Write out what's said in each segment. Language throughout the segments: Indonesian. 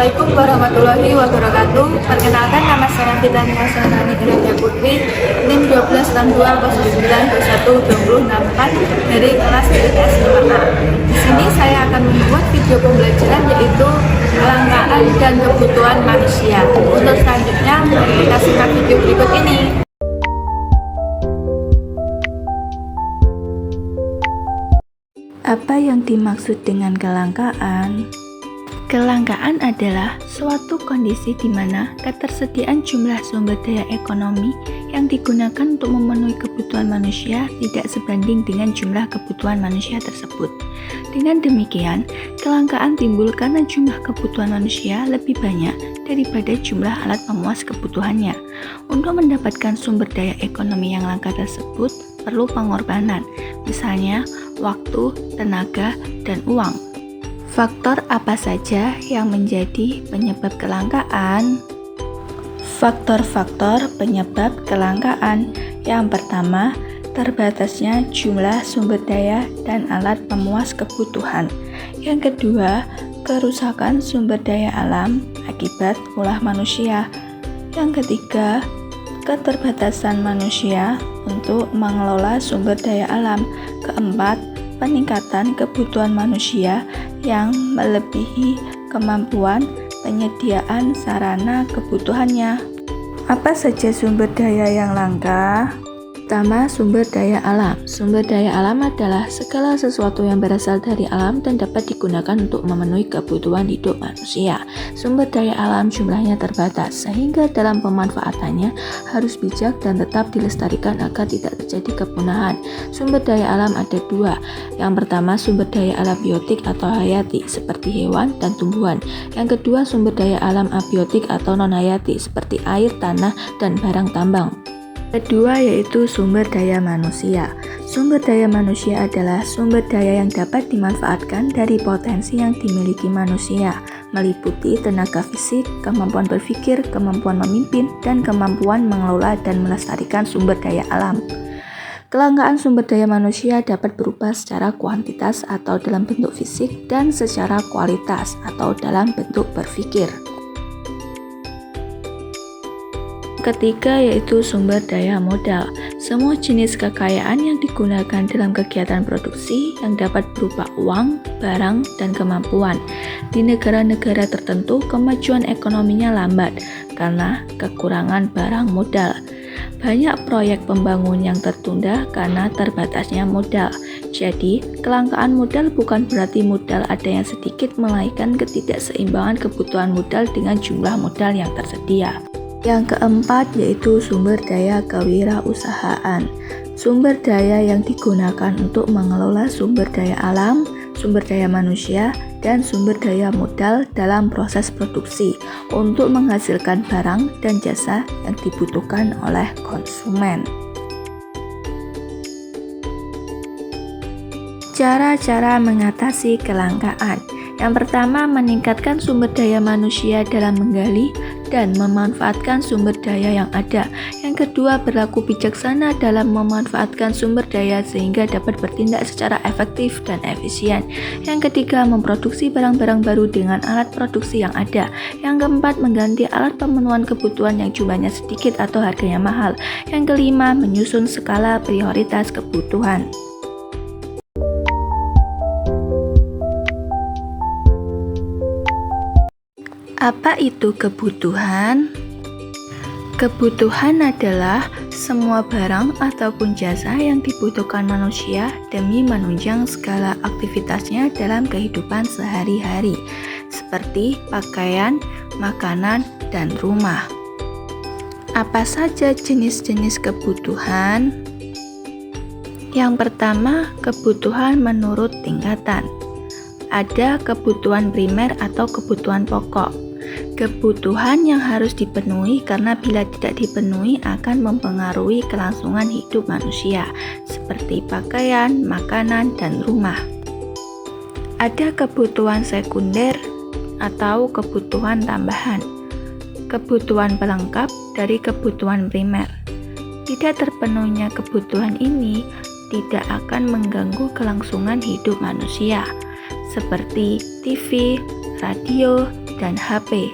Assalamualaikum warahmatullahi wabarakatuh. Perkenalkan, nama saya Fitani Wasanani Indah Putri, NIM 12 tahun 209212064 dari kelas IPS 5A. Di sini saya akan membuat video pembelajaran yaitu kelangkaan dan kebutuhan manusia. Untuk selanjutnya, mari kita simak video berikut ini. Apa yang dimaksud dengan kelangkaan? Kelangkaan adalah suatu kondisi di mana ketersediaan jumlah sumber daya ekonomi yang digunakan untuk memenuhi kebutuhan manusia tidak sebanding dengan jumlah kebutuhan manusia tersebut. Dengan demikian, kelangkaan timbul karena jumlah kebutuhan manusia lebih banyak daripada jumlah alat pemuas kebutuhannya. Untuk mendapatkan sumber daya ekonomi yang langka tersebut, perlu pengorbanan, misalnya waktu, tenaga, dan uang. Faktor apa saja yang menjadi penyebab kelangkaan? Faktor-faktor penyebab kelangkaan. Yang pertama, terbatasnya jumlah sumber daya dan alat pemuas kebutuhan. Yang kedua, kerusakan sumber daya alam akibat ulah manusia. Yang ketiga, keterbatasan manusia untuk mengelola sumber daya alam. Keempat, peningkatan kebutuhan manusia yang melebihi kemampuan penyediaan sarana kebutuhannya. Apa saja sumber daya yang langka? Pertama, sumber daya alam. Sumber daya alam adalah segala sesuatu yang berasal dari alam dan dapat digunakan untuk memenuhi kebutuhan hidup manusia. Sumber daya alam jumlahnya terbatas, sehingga dalam pemanfaatannya harus bijak dan tetap dilestarikan agar tidak terjadi kepunahan. Sumber daya alam ada dua. Yang pertama, sumber daya alam biotik atau hayati, seperti hewan dan tumbuhan. Yang kedua, sumber daya alam abiotik atau non-hayati, seperti air, tanah, dan barang tambang. Kedua yaitu sumber daya manusia. Sumber daya manusia adalah sumber daya yang dapat dimanfaatkan dari potensi yang dimiliki manusia, meliputi tenaga fisik, kemampuan berpikir, kemampuan memimpin, dan kemampuan mengelola dan melestarikan sumber daya alam. Kelangkaan sumber daya manusia dapat berupa secara kuantitas atau dalam bentuk fisik dan secara kualitas atau dalam bentuk berpikir. Ketiga yaitu sumber daya modal. Semua jenis kekayaan yang digunakan dalam kegiatan produksi yang dapat berupa uang, barang, dan kemampuan. Di negara-negara tertentu, kemajuan ekonominya lambat karena kekurangan barang modal. Banyak proyek pembangunan yang tertunda karena terbatasnya modal. Jadi, kelangkaan modal bukan berarti modal ada yang sedikit, melainkan ketidakseimbangan kebutuhan modal dengan jumlah modal yang tersedia. Yang keempat yaitu sumber daya kewirausahaan. Sumber daya yang digunakan untuk mengelola sumber daya alam, sumber daya manusia, dan sumber daya modal dalam proses produksi untuk menghasilkan barang dan jasa yang dibutuhkan oleh konsumen. Cara-cara mengatasi kelangkaan. Yang pertama, meningkatkan sumber daya manusia dalam menggali dan memanfaatkan sumber daya yang ada. Yang kedua, berlaku bijaksana dalam memanfaatkan sumber daya sehingga dapat bertindak secara efektif dan efisien. Yang ketiga, memproduksi barang-barang baru dengan alat produksi yang ada. Yang keempat, mengganti alat pemenuhan kebutuhan yang jumlahnya sedikit atau harganya mahal. Yang kelima, menyusun skala prioritas kebutuhan. Apa itu kebutuhan? Kebutuhan adalah semua barang ataupun jasa yang dibutuhkan manusia demi menunjang segala aktivitasnya dalam kehidupan sehari-hari, seperti pakaian, makanan, dan rumah. Apa saja jenis-jenis kebutuhan? Yang pertama, kebutuhan menurut tingkatan. Ada kebutuhan primer atau kebutuhan pokok. Kebutuhan yang harus dipenuhi karena bila tidak dipenuhi akan mempengaruhi kelangsungan hidup manusia, seperti pakaian, makanan, dan rumah. Ada kebutuhan sekunder atau kebutuhan tambahan. Kebutuhan pelengkap dari kebutuhan primer. Tidak terpenuhinya kebutuhan ini tidak akan mengganggu kelangsungan hidup manusia, seperti TV, radio, dan HP.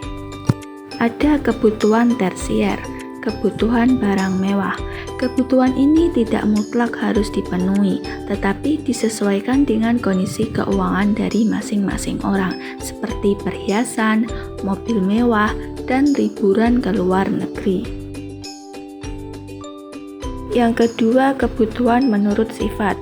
Ada kebutuhan tersier, kebutuhan barang mewah. Kebutuhan ini tidak mutlak harus dipenuhi, tetapi disesuaikan dengan kondisi keuangan dari masing-masing orang, seperti perhiasan, mobil mewah, dan liburan ke luar negeri. Yang kedua, kebutuhan menurut sifat.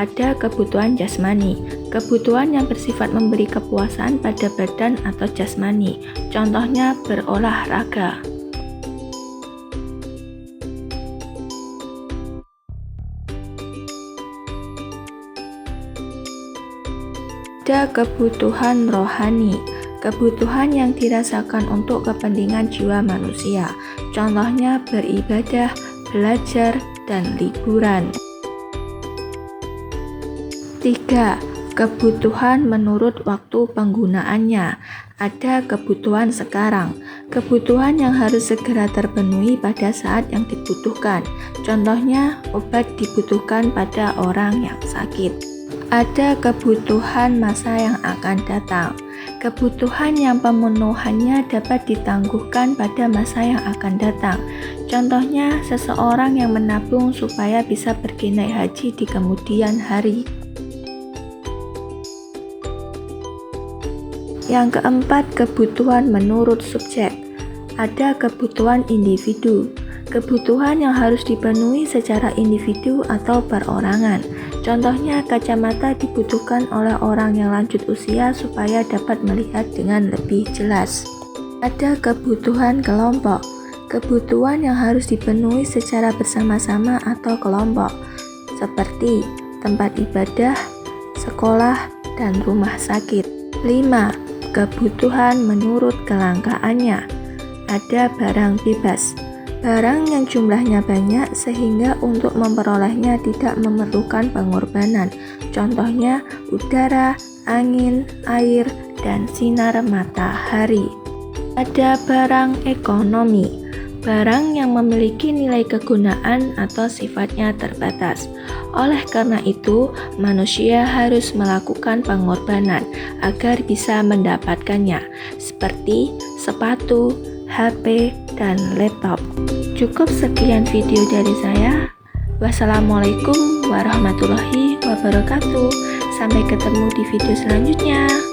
Ada kebutuhan jasmani, kebutuhan yang bersifat memberi kepuasan pada badan atau jasmani, contohnya berolahraga. Ada kebutuhan rohani, kebutuhan yang dirasakan untuk kepentingan jiwa manusia, contohnya beribadah, belajar, dan liburan. 3. Kebutuhan menurut waktu penggunaannya. Ada kebutuhan sekarang, kebutuhan yang harus segera terpenuhi pada saat yang dibutuhkan, contohnya obat dibutuhkan pada orang yang sakit. Ada kebutuhan masa yang akan datang, kebutuhan yang pemenuhannya dapat ditangguhkan pada masa yang akan datang. Contohnya, seseorang yang menabung supaya bisa pergi naik haji di kemudian hari. Yang keempat, kebutuhan menurut subjek. Ada kebutuhan individu, kebutuhan yang harus dipenuhi secara individu atau perorangan. Contohnya, kacamata dibutuhkan oleh orang yang lanjut usia supaya dapat melihat dengan lebih jelas. Ada kebutuhan kelompok, kebutuhan yang harus dipenuhi secara bersama-sama atau kelompok, seperti tempat ibadah, sekolah, dan rumah sakit. 5. Kebutuhan menurut kelangkaannya. Ada barang bebas, barang yang jumlahnya banyak sehingga untuk memperolehnya tidak memerlukan pengorbanan, contohnya udara, angin, air, dan sinar matahari. Ada barang ekonomi, barang yang memiliki nilai kegunaan atau sifatnya terbatas. Oleh karena itu, manusia harus melakukan pengorbanan agar bisa mendapatkannya, seperti sepatu, HP, dan laptop. Cukup sekian video dari saya. Wassalamualaikum warahmatullahi wabarakatuh. Sampai ketemu di video selanjutnya.